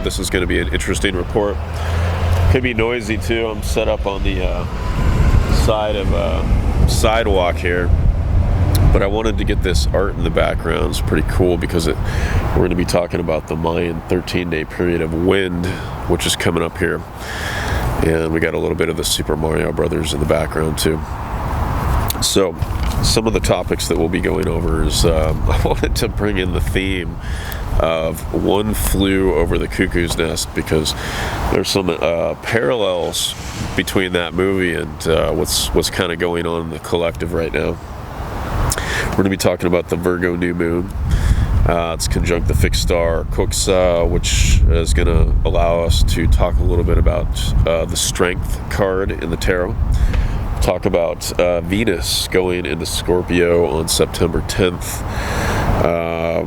this is going to be an interesting report. Could be noisy too. I'm set up on the side of a sidewalk here, but I wanted to get this art in the background. It's pretty cool because we're going to be talking about the Mayan 13-day period of wind, which is coming up here, and we got a little bit of the Super Mario Brothers in the background too. So some of the topics that we'll be going over is I wanted to bring in the theme of One Flew Over the Cuckoo's Nest, because there's some parallels between that movie and what's kind of going on in the collective right now. We're going to be talking about the Virgo New Moon. It's conjunct the fixed star Coxa, which is going to allow us to talk a little bit about the Strength card in the tarot. Talk about Venus going into Scorpio on September 10th,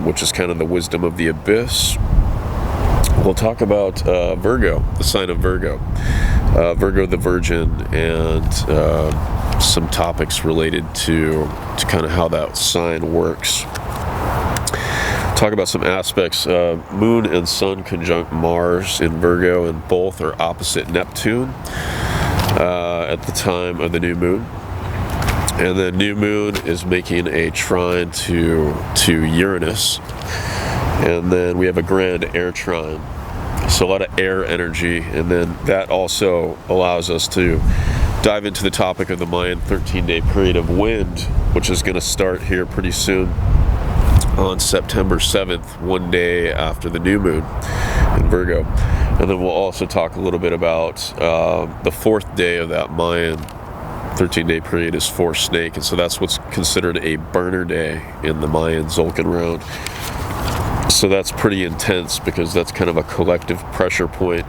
which is kind of the wisdom of the abyss. We'll talk about Virgo, the sign of Virgo, Virgo the Virgin, and some topics related to kind of how that sign works. Talk about some aspects. Moon and Sun conjunct Mars in Virgo, and both are opposite Neptune at the time of the new moon. And then new moon is making a trine to Uranus, and then we have a grand air trine, so a lot of air energy. And then that also allows us to dive into the topic of the Mayan 13-day period of wind, which is going to start here pretty soon on September 7th, one day after the new moon in Virgo. And then we'll also talk a little bit about the fourth day of that Mayan 13-day period is for Snake, and so that's what's considered a burner day in the Mayan Tzolk'in round. So that's pretty intense, because that's kind of a collective pressure point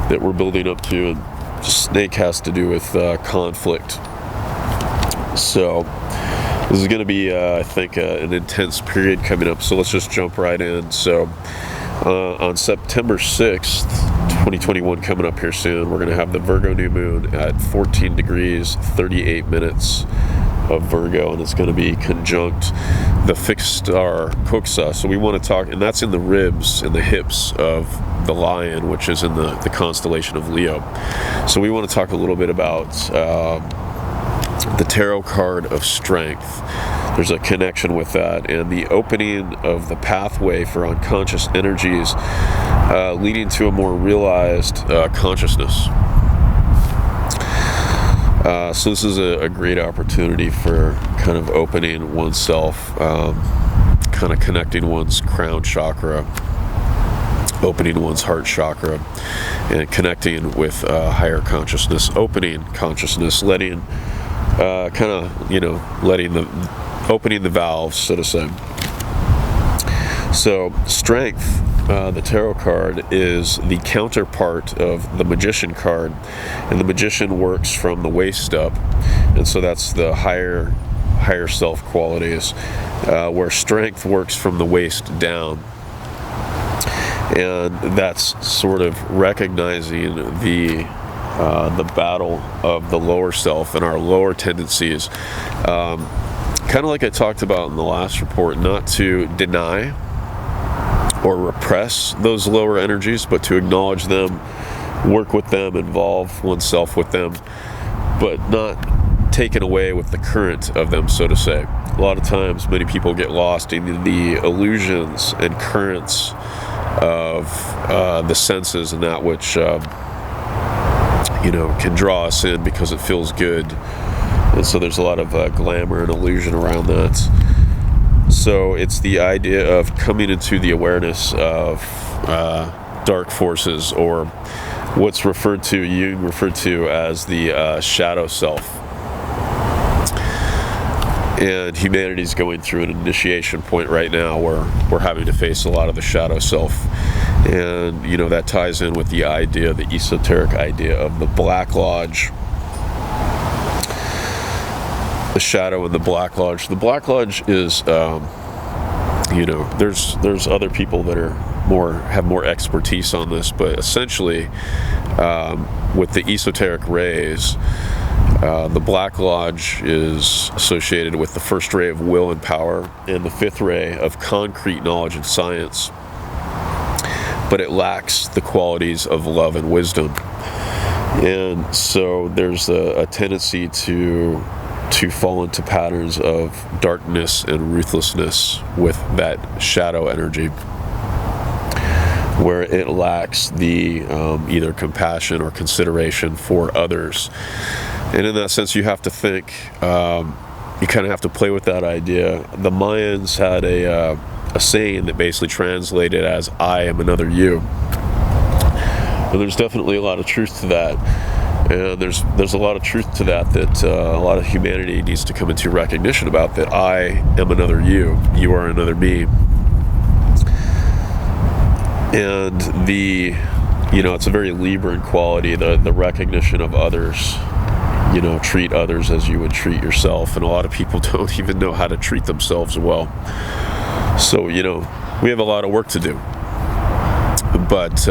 that we're building up to, and Snake has to do with conflict. So this is going to be, I think, an intense period coming up, so let's just jump right in. So on September 6th, 2021, coming up here soon, we're going to have the Virgo New Moon at 14 degrees, 38 minutes of Virgo, and it's going to be conjunct the fixed star Coxa. So we want to talk, and that's in the ribs and the hips of the lion, which is in the constellation of Leo. So we want to talk a little bit about the tarot card of Strength. There's a connection with that, and the opening of the pathway for unconscious energies leading to a more realized consciousness. So this is a great opportunity for kind of opening oneself, kind of connecting one's crown chakra, opening one's heart chakra, and connecting with higher consciousness, opening consciousness, letting opening the valves, so to say. So Strength, the tarot card, is the counterpart of the Magician card, and the Magician works from the waist up, and so that's the higher self qualities, where Strength works from the waist down, and that's sort of recognizing the battle of the lower self and our lower tendencies. Kind of like I talked about in the last report, not to deny or repress those lower energies, but to acknowledge them, work with them, involve oneself with them, but not taken away with the current of them, so to say. A lot of times, many people get lost in the illusions and currents of the senses, and that which can draw us in because it feels good. And so there's a lot of glamour and illusion around that. So it's the idea of coming into the awareness of dark forces, or what's Jung referred to as the shadow self. And humanity's going through an initiation point right now where we're having to face a lot of the shadow self. And, that ties in with the esoteric idea of the Black Lodge. The shadow in the Black Lodge. The Black Lodge is, there's other people that have more expertise on this, but essentially, with the esoteric rays, the Black Lodge is associated with the first ray of will and power, and the fifth ray of concrete knowledge and science. but it lacks the qualities of love and wisdom. And so there's a tendency to fall into patterns of darkness and ruthlessness with that shadow energy, where it lacks the either compassion or consideration for others. And in that sense, you have to think, you kind of have to play with that idea. The Mayans had a saying that basically translated as, "I am another you." And there's definitely a lot of truth to that. And there's a lot of truth to that a lot of humanity needs to come into recognition about, that I am another you, you are another me. And it's a very Libran quality, the recognition of others. Treat others as you would treat yourself. And a lot of people don't even know how to treat themselves well. So, we have a lot of work to do. But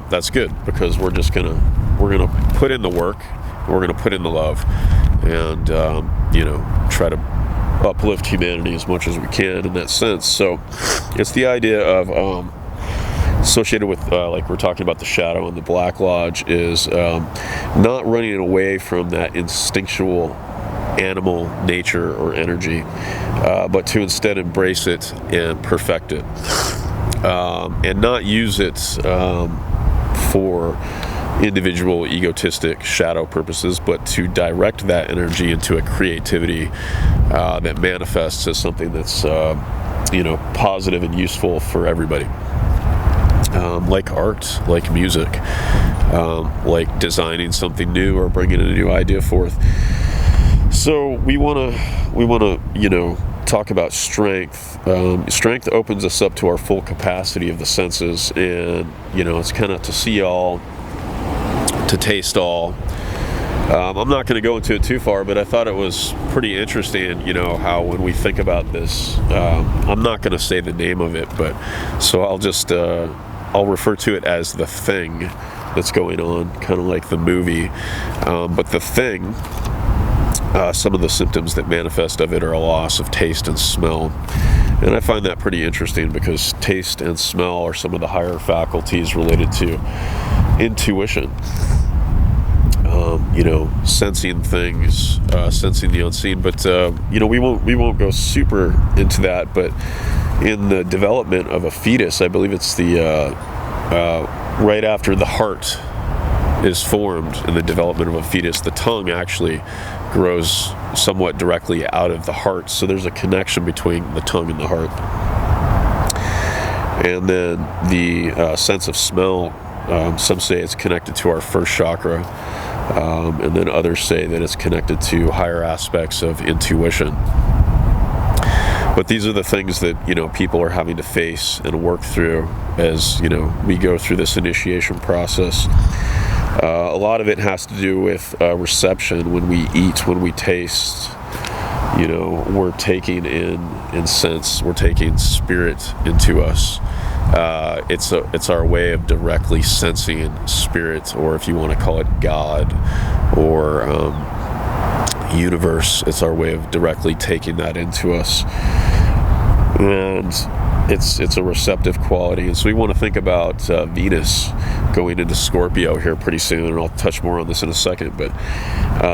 that's good, because we're gonna put in the work, we're gonna put in the love, and try to uplift humanity as much as we can in that sense. So it's the idea of associated with like we're talking about the shadow and the Black Lodge, is not running away from that instinctual animal nature or energy, but to instead embrace it and perfect it, and not use it for individual egotistic shadow purposes, but to direct that energy into a creativity that manifests as something that's positive and useful for everybody. Like art, like music, like designing something new or bringing a new idea forth. So we want to talk about strength. Strength opens us up to our full capacity of the senses, and it's kind of to see all, to taste all. I'm not going to go into it too far, but I thought it was pretty interesting, how when we think about this, I'm not going to say the name of it, but so I'll refer to it as the thing that's going on, kind of like the movie. But the thing, some of the symptoms that manifest of it are a loss of taste and smell. And I find that pretty interesting, because taste and smell are some of the higher faculties related to intuition. Sensing things, sensing the unseen. But we won't go super into that. But in the development of a fetus, I believe it's the right after the heart is formed, in the development of a fetus, the tongue actually grows somewhat directly out of the heart. So there's a connection between the tongue and the heart. And then the sense of smell, some say it's connected to our first chakra, and then others say that it's connected to higher aspects of intuition. But these are the things that people are having to face and work through as we go through this initiation process. A lot of it has to do with reception. When we eat, when we taste, we're taking in sense, we're taking spirit into us. It's our way of directly sensing spirit, or if you want to call it God, or universe. It's our way of directly taking that into us, and it's a receptive quality. And so we want to think about Venus going into Scorpio here pretty soon, and I'll touch more on this in a second. But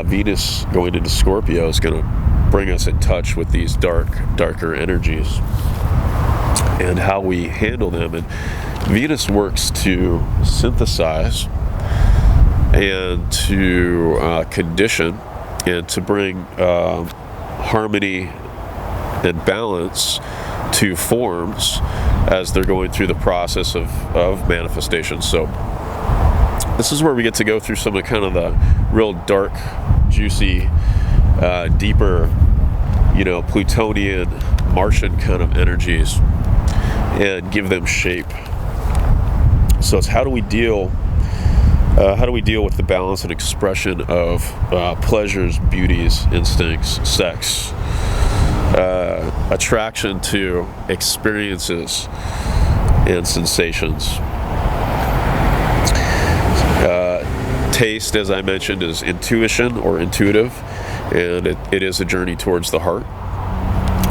Venus going into Scorpio is going to bring us in touch with these darker energies and how we handle them. And Venus works to synthesize and to condition and to bring harmony and balance to forms as they're going through the process of manifestation. So this is where we get to go through some of kind of the real dark, juicy, deeper, Plutonian, Martian kind of energies, and give them shape. So it's how do we deal with the balance and expression of pleasures, beauties, instincts, sex, attraction to experiences and sensations. Taste, as I mentioned, is intuition or intuitive, and it is a journey towards the heart.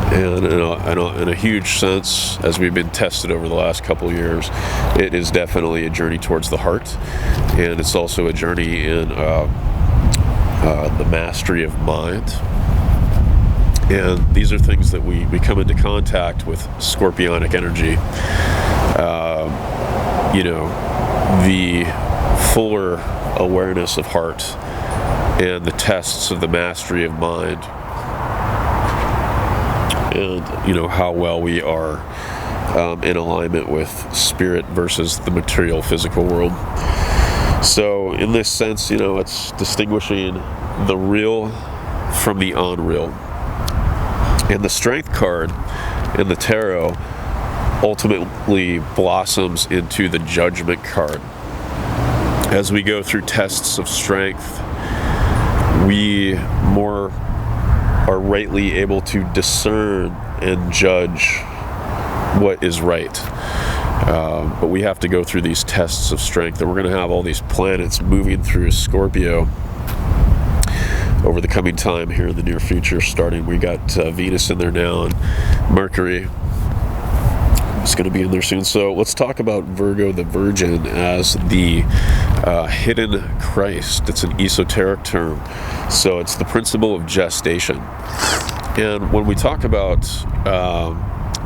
And in a huge sense, as we've been tested over the last couple of years, it is definitely a journey towards the heart, and it's also a journey in the mastery of mind. And these are things that we come into contact with scorpionic energy. The fuller awareness of heart and the tests of the mastery of mind, and how well we are in alignment with spirit versus the material physical world. So in this sense, it's distinguishing the real from the unreal. And the strength card in the tarot ultimately blossoms into the judgment card. As we go through tests of strength, we more are rightly able to discern and judge what is right. But we have to go through these tests of strength, and we're going to have all these planets moving through Scorpio over the coming time here in the near future. Starting, we got Venus in there now, and Mercury is going to be in there soon. So let's talk about Virgo the Virgin as the hidden Christ. It's an esoteric term, so it's the principle of gestation. And when we talk about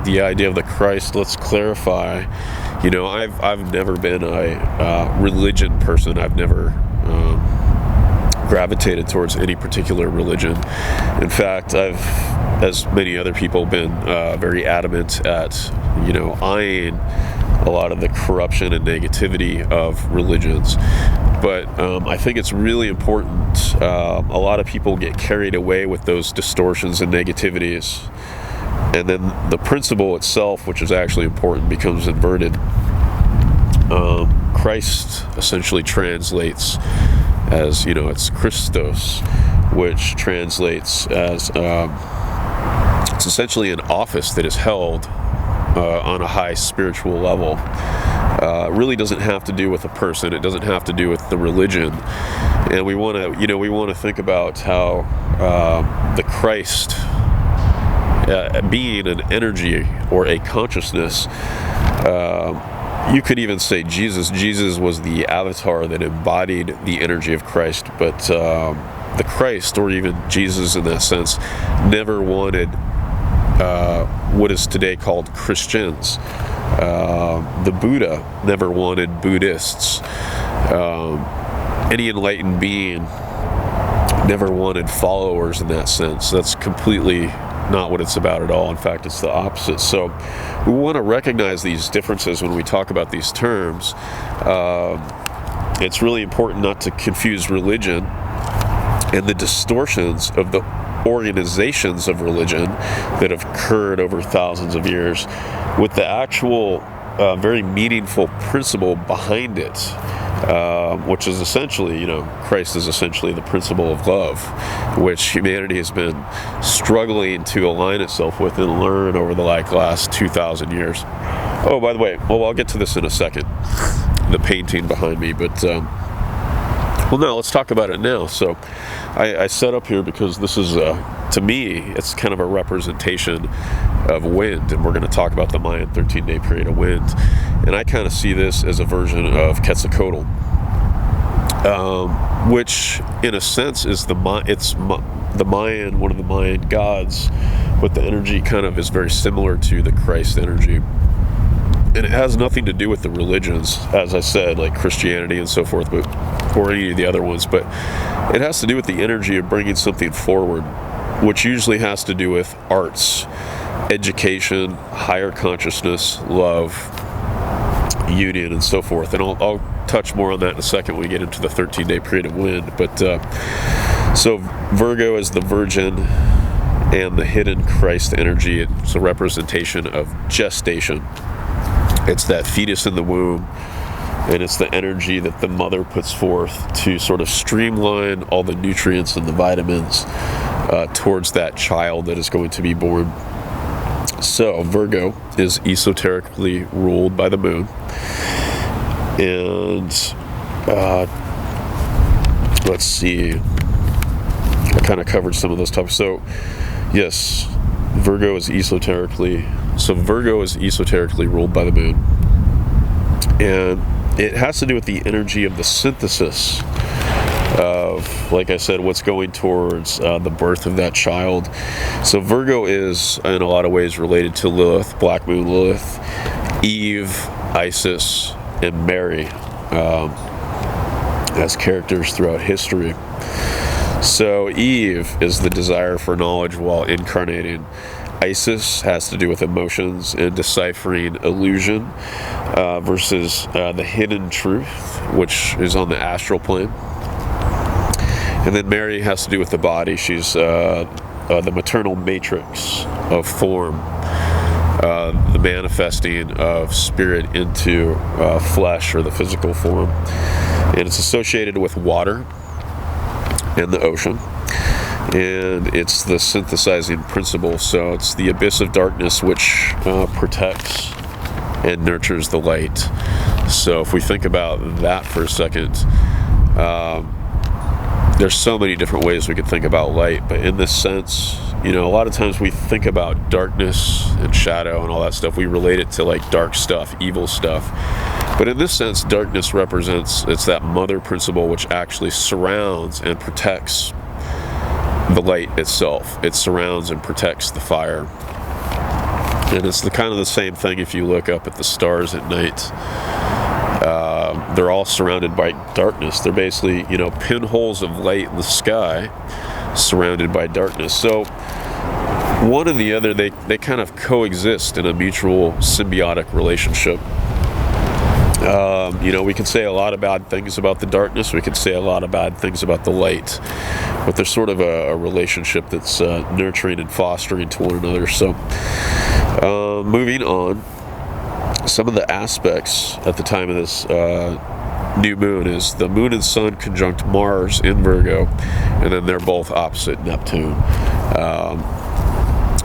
the idea of the Christ, let's clarify. I've never been a religion person. I've never gravitated towards any particular religion. In fact, I've, as many other people, been very adamant at eyeing a lot of the corruption and negativity of religions. But I think it's really important. A lot of people get carried away with those distortions and negativities, and then the principle itself, which is actually important, becomes inverted. Christ essentially translates as, it's Christos, which translates as it's essentially an office that is held on a high spiritual level. It really doesn't have to do with a person. It doesn't have to do with the religion. And we want to think about how the Christ, being an energy or a consciousness, you could even say Jesus was the avatar that embodied the energy of Christ, but the Christ, or even Jesus in that sense, never wanted what is today called Christians. The Buddha never wanted Buddhists. Any enlightened being never wanted followers in that sense. That's completely not what it's about at all. In fact, it's the opposite. So we want to recognize these differences when we talk about these terms. It's really important not to confuse religion and the distortions of the organizations of religion that have occurred over thousands of years with the actual very meaningful principle behind it, which is essentially, Christ is essentially the principle of love, which humanity has been struggling to align itself with and learn over the last 2,000 years. Oh, by the way, I'll get to this in a second, the painting behind me, but no, let's talk about it now. So I set up here because this is, to me, it's kind of a representation of wind, and we're going to talk about the Mayan 13-day period of wind. And I kind of see this as a version of Quetzalcoatl, which in a sense is the Mayan, one of the Mayan gods, but the energy kind of is very similar to the Christ energy. And it has nothing to do with the religions, as I said, like Christianity and so forth, or any of the other ones, but it has to do with the energy of bringing something forward, which usually has to do with arts, education, higher consciousness, love, union, and so forth. And I'll touch more on that in a second when we get into the 13-day period of wind. But so Virgo is the Virgin and the hidden Christ energy. It's a representation of gestation. It's that fetus in the womb, and it's the energy that the mother puts forth to sort of streamline all the nutrients and the vitamins towards that child that is going to be born. So Virgo is esoterically ruled by the moon, and let's see, I kind of covered some of those topics. So yes, Virgo is esoterically ruled by the moon, and it has to do with the energy of the synthesis of, like I said, what's going towards the birth of that child. So Virgo is in a lot of ways related to Lilith, Black Moon Lilith, Eve, Isis, and Mary as characters throughout history. So Eve is the desire for knowledge while incarnating. Isis has to do with emotions and deciphering illusion versus the hidden truth, which is on the astral plane. And then Mary has to do with the body. She's the maternal matrix of form, the manifesting of spirit into flesh or the physical form. And it's associated with water and the ocean. And it's the synthesizing principle. So it's the abyss of darkness which protects and nurtures the light. So if we think about that for a second, there's so many different ways we could think about light, but in this sense, you know, a lot of times we think about darkness and shadow and all that stuff, we relate it to like dark stuff, evil stuff. But in this sense, darkness represents, it's that mother principle which actually surrounds and protects the light itself. It surrounds and protects the fire. And it's kind of the same thing if you look up at the stars at night. They're all surrounded by darkness. They're basically, you know, pinholes of light in the sky surrounded by darkness. So one and the other, they kind of coexist in a mutual symbiotic relationship. You know, we can say a lot of bad things about the darkness. We can say a lot of bad things about the light. But there's sort of a relationship that's nurturing and fostering to one another. So moving on, some of the aspects at the time of this new moon is the moon and sun conjunct Mars in Virgo, and then they're both opposite Neptune.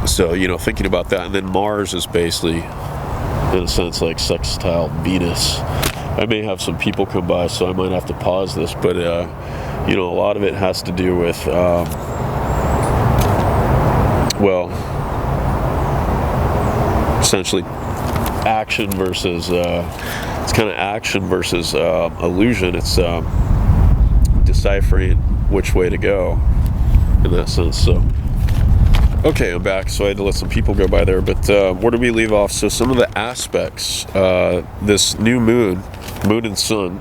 So, you know, thinking about that, and then Mars is basically, in a sense, like sextile Venus. I may have some people come by, so I might have to pause this, but, you know, a lot of it has to do with, well, essentially action versus, it's kind of action versus illusion. It's deciphering which way to go in that sense. So, okay, I'm back. So I had to let some people go by there, but where do we leave off? So some of the aspects, this new moon and sun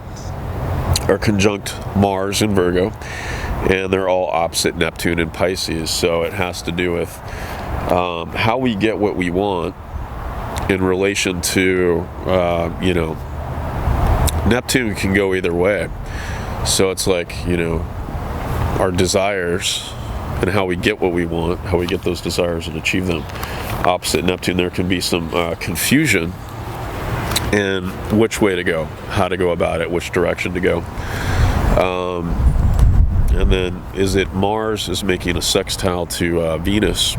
are conjunct Mars in Virgo, and they're all opposite Neptune in Pisces. So it has to do with how we get what we want in relation to, you know, Neptune can go either way. So it's like, you know, our desires and how we get what we want, how we get those desires and achieve them. Opposite Neptune, there can be some confusion in which way to go, how to go about it, which direction to go. And then is it Mars is making a sextile to Venus.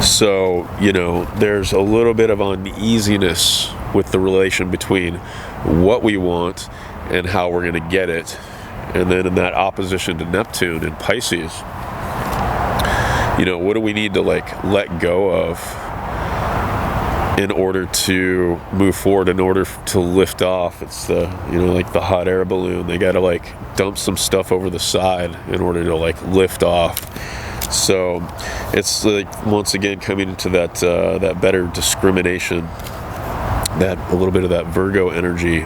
So, you know, there's a little bit of uneasiness with the relation between what we want and how we're going to get it. And then in that opposition to Neptune in Pisces, you know, what do we need to like let go of in order to move forward, in order to lift off? It's the, you know, like the hot air balloon. They got to like dump some stuff over the side in order to like lift off. So it's like, once again, coming into that that better discrimination, that a little bit of that Virgo energy.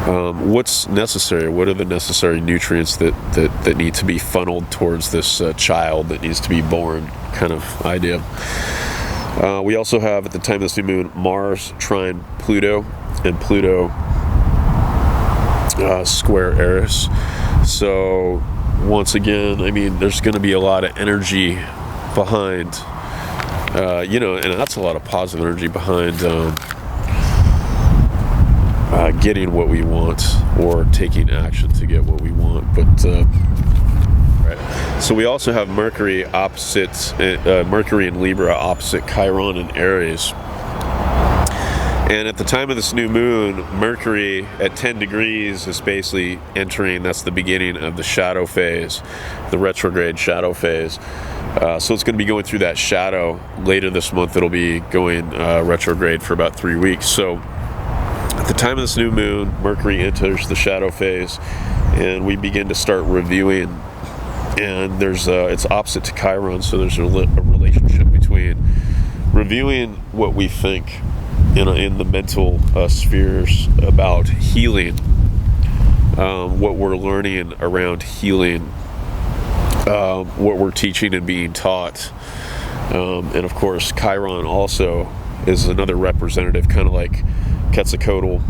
What's necessary? What are the necessary nutrients that need to be funneled towards this child that needs to be born, kind of idea. We also have, at the time of this new moon, Mars trine Pluto, and Pluto square Aries. So once again, I mean, there's going to be a lot of energy behind, you know, and that's a lot of positive energy behind getting what we want, or taking action to get what we want. But right. So we also have Mercury opposite, Mercury in Libra opposite Chiron in Aries. And at the time of this new moon, Mercury at 10 degrees is basically entering, that's the beginning of the shadow phase, the retrograde shadow phase. So it's going to be going through that shadow. Later this month, it'll be going retrograde for about 3 weeks. So at the time of this new moon, Mercury enters the shadow phase, and we begin to start reviewing. And there's it's opposite to Chiron, so there's a relationship between reviewing what we think in the mental spheres about healing, what we're learning around healing, what we're teaching and being taught. And of course, Chiron also is another representative, kind of like Quetzalcoatl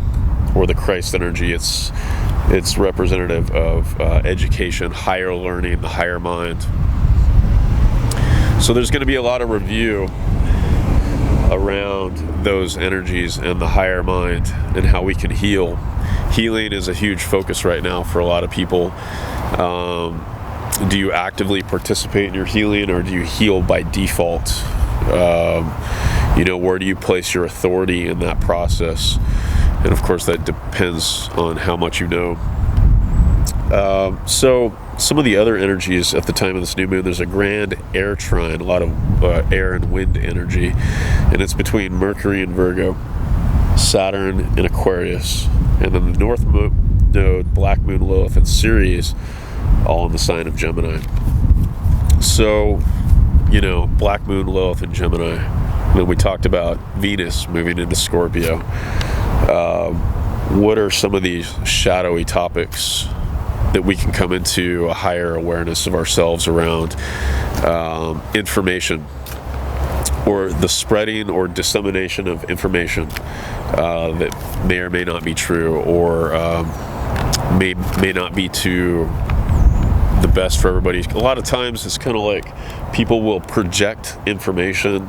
or the Christ energy. It's representative of education, higher learning, the higher mind. So there's going to be a lot of review around those energies and the higher mind and how we can heal. Healing is a huge focus right now for a lot of people. Do you actively participate in your healing, or do you heal by default? Where do you place your authority in that process? And of course, that depends on how much you know. So some of the other energies at the time of this new moon, there's a grand AIR trine, a lot of air and wind energy, and it's between Mercury and Virgo, Saturn and Aquarius, and then the North Node, Black Moon, Lilith, and Ceres, all in the sign of Gemini. So, Black Moon, Lilith, and Gemini. And then we talked about Venus moving into Scorpio. What are some of these shadowy topics that we can come into a higher awareness of ourselves around? Information, or the spreading or dissemination of information that may or may not be true, or may not be to the best for everybody. A lot of times it's kind of like people will project information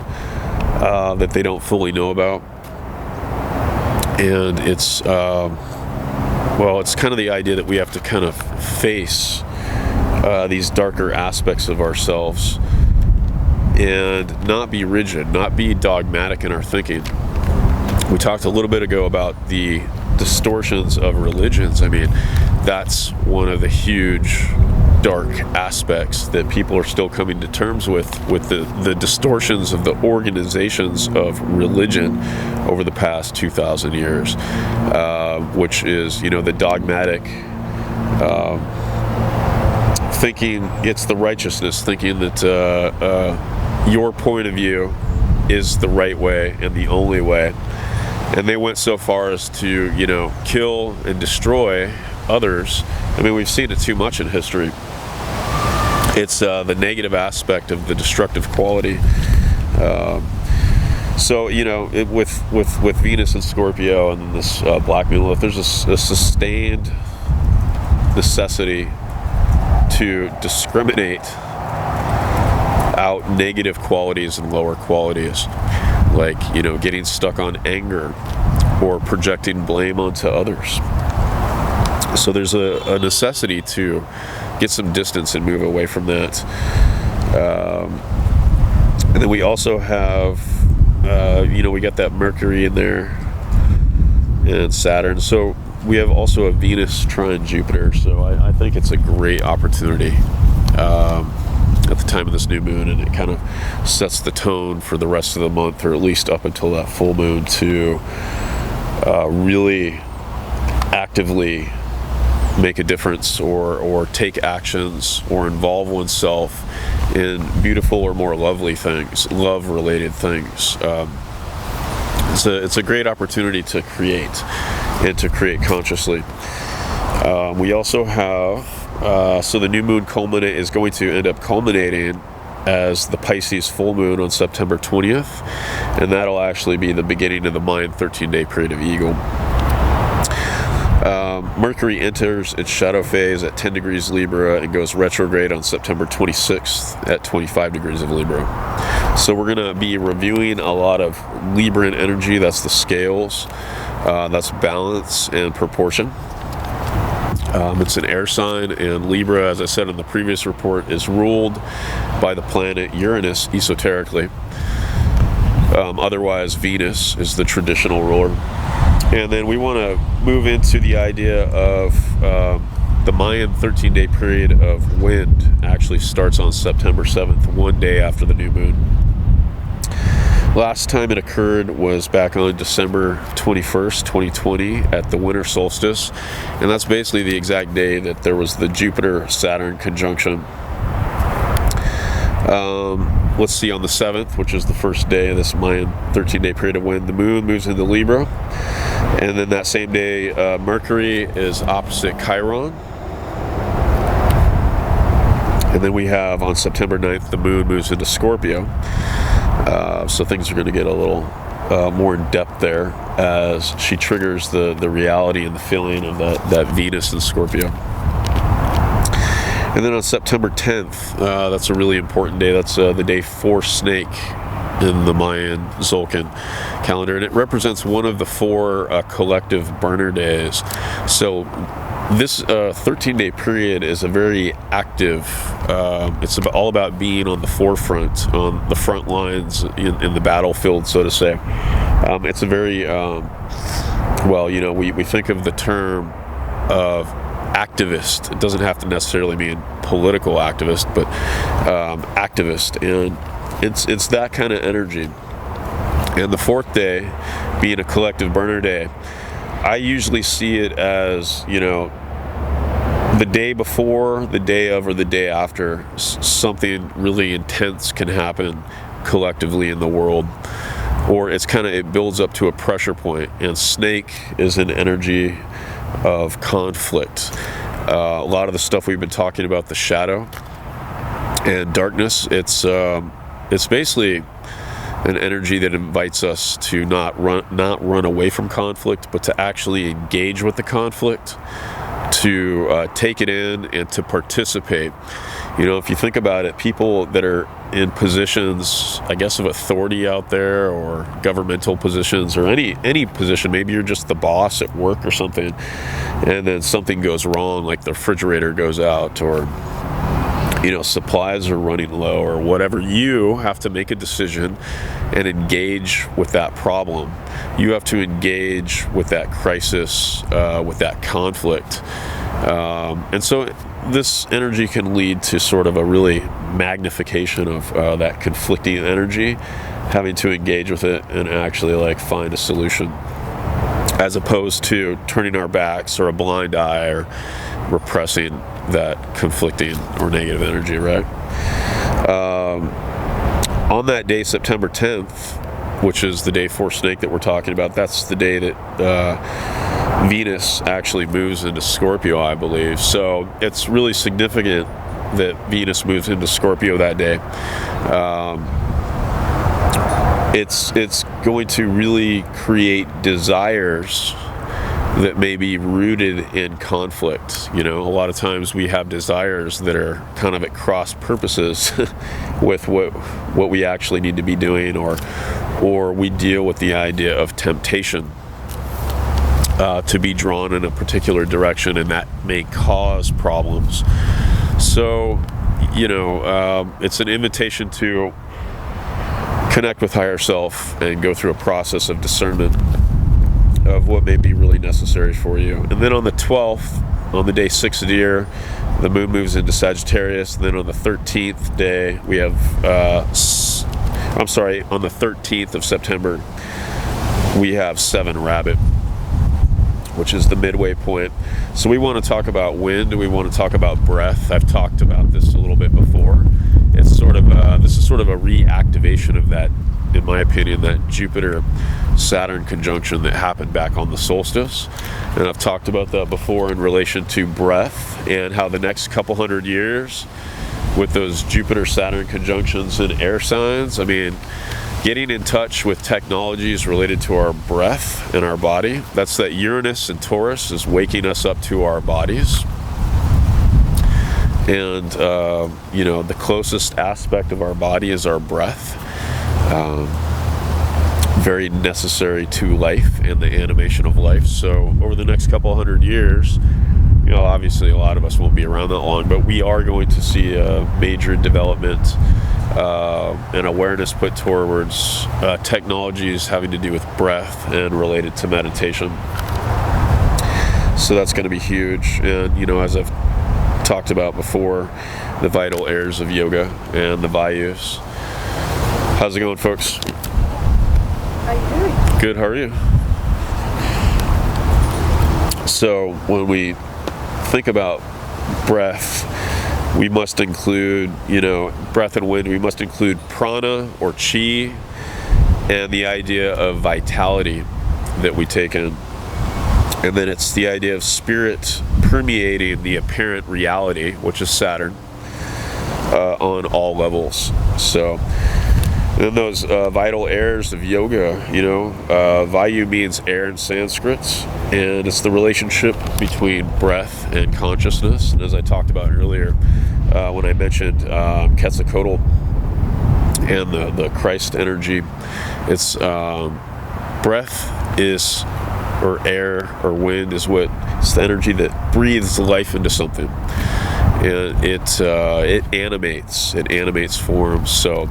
that they don't fully know about, and it's kind of the idea that we have to kind of face these darker aspects of ourselves and not be rigid, not be dogmatic in our thinking. We talked a little bit ago about the distortions of religions. I mean, that's one of the huge dark aspects that people are still coming to terms with the distortions of the organizations of religion over the past 2,000 years, which is, the dogmatic thinking it's the righteousness, thinking that your point of view is the right way and the only way. And they went so far as to, kill and destroy others. I mean, we've seen it too much in history. It's the negative aspect of the destructive quality. With Venus and Scorpio and this Black Moon Lilith, there's a sustained necessity to discriminate out negative qualities and lower qualities, like getting stuck on anger or projecting blame onto others. So there's a necessity to get some distance and move away from that. And then we also have we got that Mercury in there and Saturn. So we have also a Venus trine Jupiter. So I think it's a great opportunity at the time of this new moon, and it kind of sets the tone for the rest of the month, or at least up until that full moon, to really actively make a difference or take actions or involve oneself in beautiful or more lovely things, love-related things. It's a great opportunity to create, and to create consciously. We also have, so the new moon is going to end up culminating as the Pisces full moon on September 20th, and that'll actually be the beginning of the Mayan 13-day period of Eagle. Mercury enters its shadow phase at 10 degrees Libra and goes retrograde on September 26th at 25 degrees of Libra. So we're going to be reviewing a lot of Libran energy. That's the scales, that's balance and proportion. It's an air sign, and Libra, as I said in the previous report, is ruled by the planet Uranus esoterically. Otherwise, Venus is the traditional ruler. And then we want to move into the idea of the Mayan 13-day period of wind actually starts on September 7th, one day after the new moon. Last time it occurred was back on December 21st, 2020 at the winter solstice, and that's basically the exact day that there was the Jupiter-Saturn conjunction. Let's see, on the 7th, which is the first day of this Mayan 13-day period of wind, the moon moves into Libra, and then that same day Mercury is opposite Chiron. And then we have on September 9th the moon moves into Scorpio. So things are going to get a little more in depth there as she triggers the reality and the feeling of that Venus in Scorpio. And then on September 10th, that's a really important day. That's the day for Snake in the Mayan Zolkin calendar, and it represents one of the 4 collective burner days. So this 13-day period is a very active, it's all about being on the forefront, on the front lines in the battlefield, so to say. It's a very, well, you know, we think of the term of activist. It doesn't have to necessarily mean political activist, but activist, and it's that kind of energy. And the 4th day being a collective burner day, I usually see it as, you know, the day before, the day of, or the day after something really intense can happen collectively in the world, or it builds up to a pressure point. And Snake is an energy of conflict. A lot of the stuff we've been talking about, the shadow and darkness, it's basically an energy that invites us to not run away from conflict, but to actually engage with the conflict, to take it in and to participate. You know, if you think about it, people that are in positions, I guess, of authority out there, or governmental positions, or any position, maybe you're just the boss at work or something, and then something goes wrong, like the refrigerator goes out, or, you know, supplies are running low, or whatever, you have to make a decision and engage with that problem. You have to engage with that crisis, with that conflict. And so this energy can lead to sort of a really magnification of that conflicting energy, having to engage with it and actually like find a solution, as opposed to turning our backs or a blind eye or repressing that conflicting or negative energy, right? On that day, September 10th, which is the day for Snake that we're talking about, that's the day that Venus actually moves into Scorpio, I believe. So it's really significant that Venus moves into Scorpio that day. It's going to really create desires that may be rooted in conflict. You know, a lot of times we have desires that are kind of at cross purposes with what we actually need to be doing, or we deal with the idea of temptation to be drawn in a particular direction, and that may cause problems. So, you know, it's an invitation to connect with higher self and go through a process of discernment of what may be really necessary for you. And then on the 12th, on the day 6 of the year, the moon moves into Sagittarius. And then on the 13th day, we have, on the 13th of September, we have 7 Rabbit, which is the midway point. So we want to talk about wind, and we want to talk about breath. I've talked about this a little bit before. It's sort of this is sort of a reactivation of that, in my opinion, that Jupiter-Saturn conjunction that happened back on the solstice. And I've talked about that before in relation to breath, and how the next couple hundred years with those Jupiter-Saturn conjunctions in air signs, I mean, getting in touch with technologies related to our breath and our body. That's that Uranus and Taurus is waking us up to our bodies. And, you know, the closest aspect of our body is our breath. Very necessary to life and the animation of life. So over the next couple hundred years, you know, obviously a lot of us won't be around that long, but we are going to see a major development and awareness put towards technologies having to do with breath and related to meditation. So that's going to be huge. And, you know, as I've talked about before, the vital airs of yoga and the Vayus. How's it going, folks? How you doing? Good, how are you? So when we think about breath, we must include, you know, breath and wind, we must include prana or chi and the idea of vitality that we take in. And then it's the idea of spirit permeating the apparent reality, which is Saturn, on all levels. So then those vital airs of yoga, you know, Vayu means air in Sanskrit, and it's the relationship between breath and consciousness. And as I talked about earlier, when I mentioned Quetzalcoatl and the Christ energy, it's breath is, or air or wind is what, it's the energy that breathes life into something, and it animates forms. So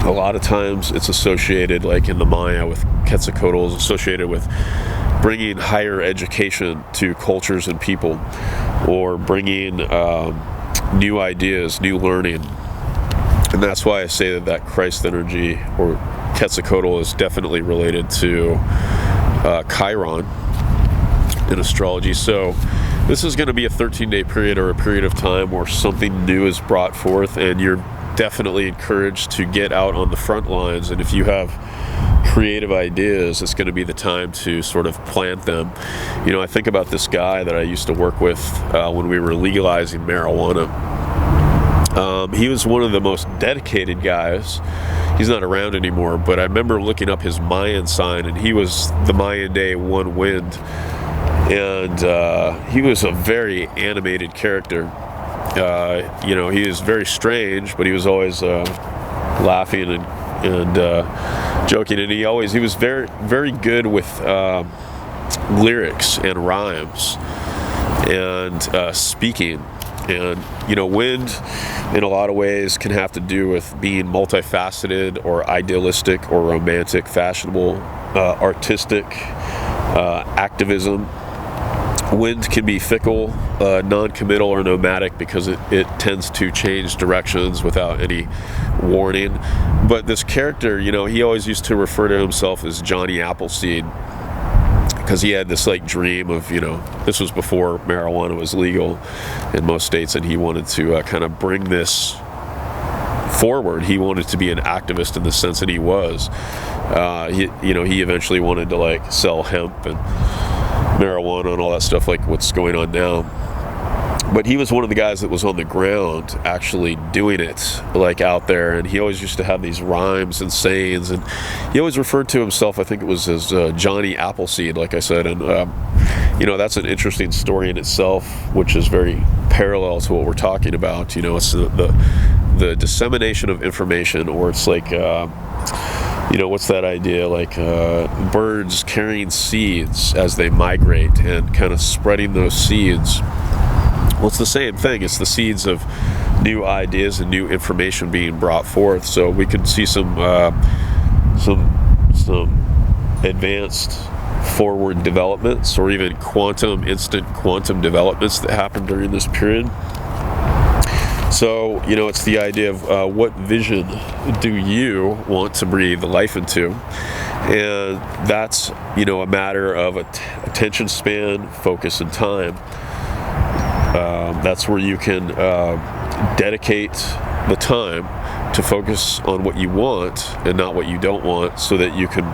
a lot of times it's associated, like in the Maya with Quetzalcoatl, is associated with bringing higher education to cultures and people, or bringing new ideas, new learning. And that's why I say that Christ energy or Quetzalcoatl is definitely related to Chiron in astrology. So this is going to be a 13-day period, or a period of time where something new is brought forth, and you're definitely encouraged to get out on the front lines. And if you have creative ideas, it's going to be the time to sort of plant them. You know, I think about this guy that I used to work with when we were legalizing marijuana. He was one of the most dedicated guys. He's not around anymore, but I remember looking up his Mayan sign, and he was the Mayan day 1 wind. And he was a very animated character. You know, he is very strange, but he was always laughing and joking, and he was very, very good with lyrics and rhymes and speaking. And, you know, wind in a lot of ways can have to do with being multifaceted or idealistic or romantic, fashionable, artistic, activism. Wind can be fickle, non-committal, or nomadic, because it tends to change directions without any warning. But this character, you know, he always used to refer to himself as Johnny Appleseed, because he had this like dream of, you know, this was before marijuana was legal in most states, and he wanted to kind of bring this forward. He wanted to be an activist in the sense that he was. He eventually wanted to like sell hemp and marijuana and all that stuff, like what's going on now. But he was one of the guys that was on the ground actually doing it, like out there, and he always used to have these rhymes and sayings, and he always referred to himself, I think it was as Johnny Appleseed, like I said. And you know, that's an interesting story in itself, which is very parallel to what we're talking about. You know, it's the dissemination of information, or it's like you know, what's that idea, like birds carrying seeds as they migrate and kind of spreading those seeds. Well, it's the same thing. It's the seeds of new ideas and new information being brought forth. So we could see some advanced forward developments, or even instant quantum developments that happen during this period. So, you know, it's the idea of what vision do you want to breathe life into? And that's, you know, a matter of attention span, focus, and time. That's where you can dedicate the time to focus on what you want and not what you don't want, so that you can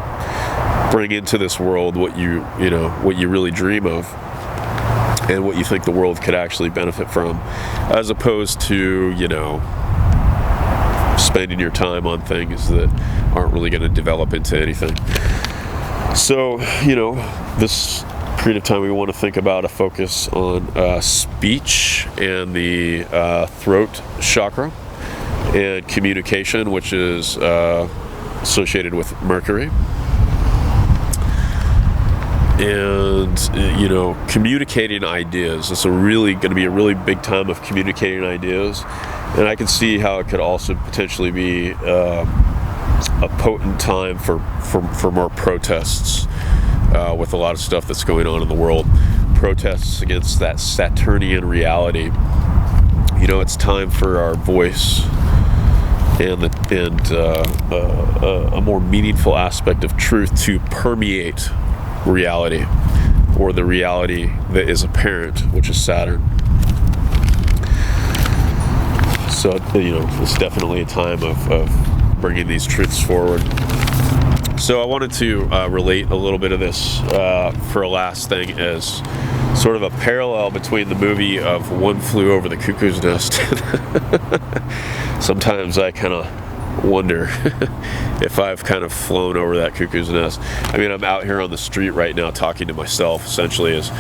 bring into this world what you really dream of, and what you think the world could actually benefit from, as opposed to, you know, spending your time on things that aren't really going to develop into anything. So, you know, this period of time we want to think about a focus on speech and the throat chakra, and communication, which is associated with Mercury. And, you know, communicating ideas. It's going to be a really big time of communicating ideas. And I can see how it could also potentially be a potent time for more protests with a lot of stuff that's going on in the world. protests against that Saturnian reality. You know, it's time for our voice and a more meaningful aspect of truth to permeate reality, or the reality that is apparent, which is Saturn. So, you know, it's definitely a time of bringing these truths forward. So I wanted to relate a little bit of this for a last thing as sort of a parallel between the movie of One Flew Over the Cuckoo's Nest. Sometimes I kind of wonder if I've kind of flown over that cuckoo's nest. I mean, I'm out here on the street right now talking to myself, essentially, as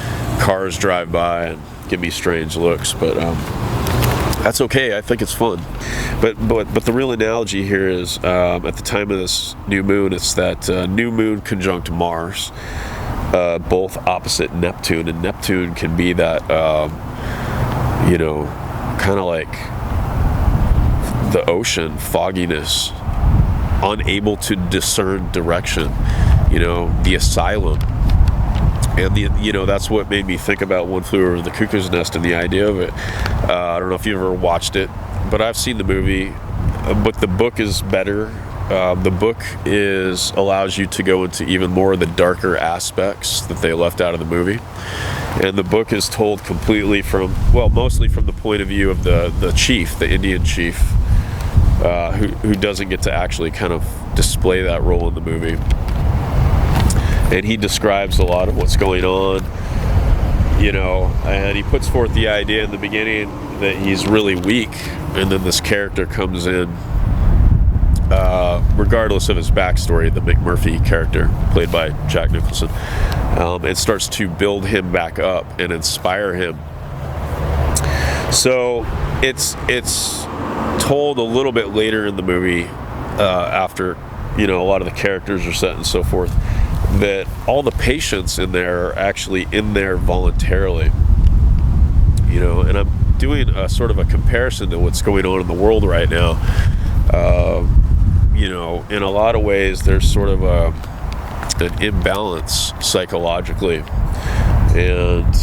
cars drive by and give me strange looks, but that's okay. I think it's fun. But the real analogy here is at the time of this new moon, it's that new moon conjunct Mars, both opposite Neptune, and Neptune can be that you know, kind of like the ocean, fogginess, unable to discern direction, you know, the asylum. And you know, that's what made me think about One Flew Over the Cuckoo's Nest and the idea of it. I don't know if you've ever watched it, but I've seen the movie. But the book is better. The book allows you to go into even more of the darker aspects that they left out of the movie. And the book is told completely from, well, mostly from the point of view of the chief, the Indian chief, who doesn't get to actually kind of display that role in the movie. And he describes a lot of what's going on, you know, and he puts forth the idea in the beginning that he's really weak, and then this character comes in, regardless of his backstory, the McMurphy character, played by Jack Nicholson, and starts to build him back up and inspire him. So it's told a little bit later in the movie, after, you know, a lot of the characters are set and so forth, that all the patients in there are actually in there voluntarily, you know. And I'm doing a sort of a comparison to what's going on in the world right now. You know, in a lot of ways, there's sort of an imbalance psychologically, and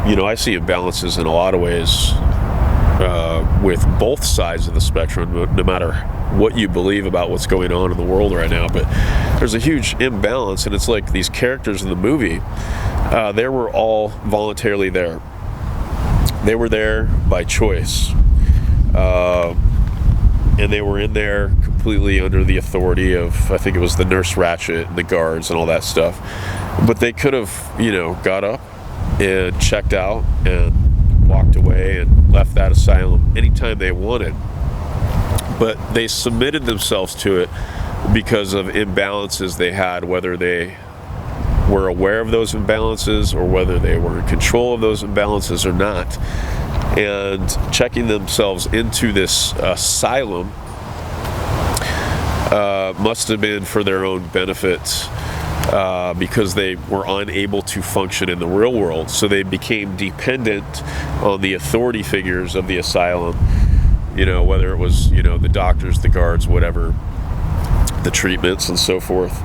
you know, I see imbalances in a lot of ways with both sides of the spectrum, no matter what you believe about what's going on in the world right now. But there's a huge imbalance, and it's like these characters in the movie, they were all voluntarily there. They were there by choice, and they were in there completely under the authority of, I think it was the Nurse Ratched and the guards and all that stuff. But they could have, you know, got up and checked out and walked away and left that asylum anytime they wanted. But they submitted themselves to it because of imbalances they had, whether they were aware of those imbalances or whether they were in control of those imbalances or not. And checking themselves into this asylum must have been for their own benefit, because they were unable to function in the real world. So they became dependent on the authority figures of the asylum, you know, whether it was, you know, the doctors, the guards, whatever, the treatments and so forth.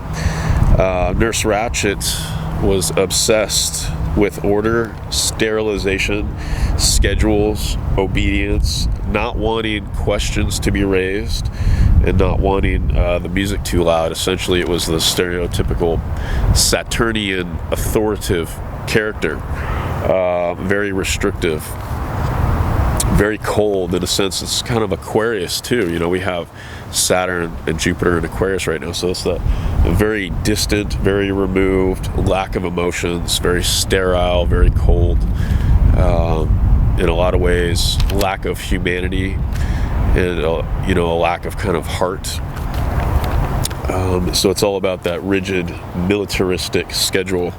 Nurse Ratched was obsessed with order, sterilization, schedules, obedience, not wanting questions to be raised, and not wanting the music too loud. Essentially, it was the stereotypical Saturnian authoritative character, very restrictive, very cold in a sense. It's kind of Aquarius too. You know, we have Saturn and Jupiter in Aquarius right now, so it's a very distant, very removed, lack of emotions, very sterile, very cold, in a lot of ways, lack of humanity, and you know, a lack of kind of heart. So it's all about that rigid, militaristic schedule.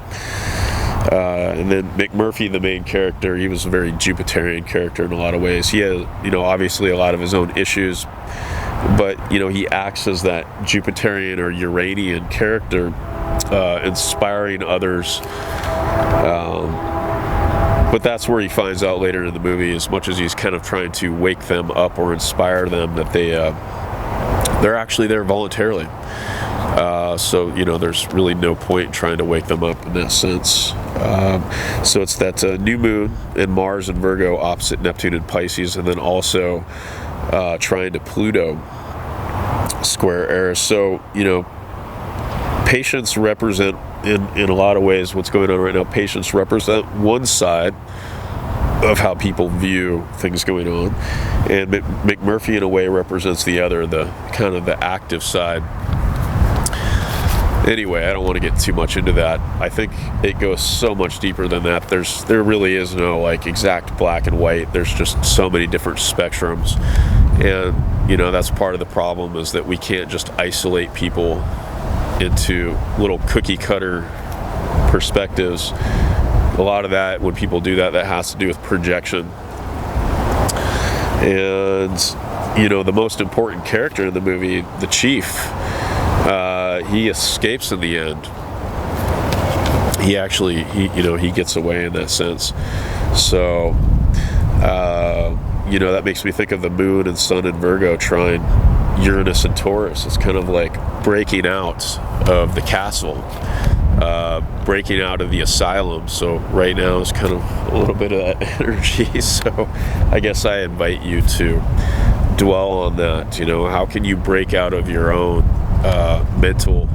And then McMurphy, the main character, he was a very Jupiterian character in a lot of ways. He had, you know, obviously a lot of his own issues, but, you know, he acts as that Jupiterian or Uranian character, inspiring others. But that's where he finds out later in the movie, as much as he's kind of trying to wake them up or inspire them, that they're actually there voluntarily. So, there's really no point in trying to wake them up in that sense. So it's that new moon in Mars and Virgo opposite Neptune and Pisces, and then also trine to Pluto, square AIR. So, patients represent, in a lot of ways, what's going on right now. Patients represent one side of how people view things going on, and McMurphy in a way represents the other, the kind of the active side. Anyway, I don't want to get too much into that. I think it goes so much deeper than that. There really is no like exact black and white. There's just so many different spectrums, and that's part of the problem, is that we can't just isolate people into little cookie cutter perspectives. A lot of that, when people do that, that has to do with projection. And the most important character in the movie, the chief, he escapes in the end. He actually, he gets away in that sense. So, that makes me think of the moon and sun in Virgo trine Uranus and Taurus. It's kind of like breaking out of the castle, breaking out of the asylum. So right now is kind of a little bit of that energy. So I guess I invite you to dwell on that. How can you break out of your own mental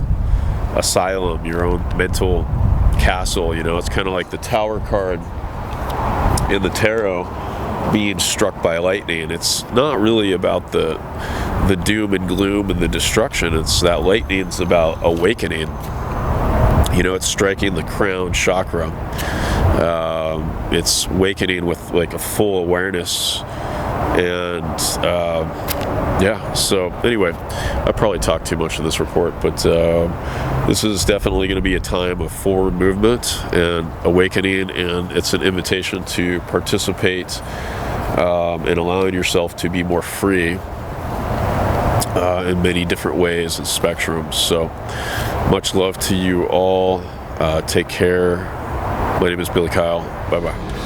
asylum, your own mental castle? It's kind of like the Tower card in the tarot being struck by lightning. It's not really about the doom and gloom and the destruction. It's that lightning's about awakening. It's striking the crown chakra. It's awakening with like a full awareness. And so anyway, I probably talked too much in this report, but this is definitely going to be a time of forward movement and awakening, and it's an invitation to participate in allowing yourself to be more free in many different ways and spectrums. So much love to you all. Take care. My name is Billy Kyle. Bye-bye.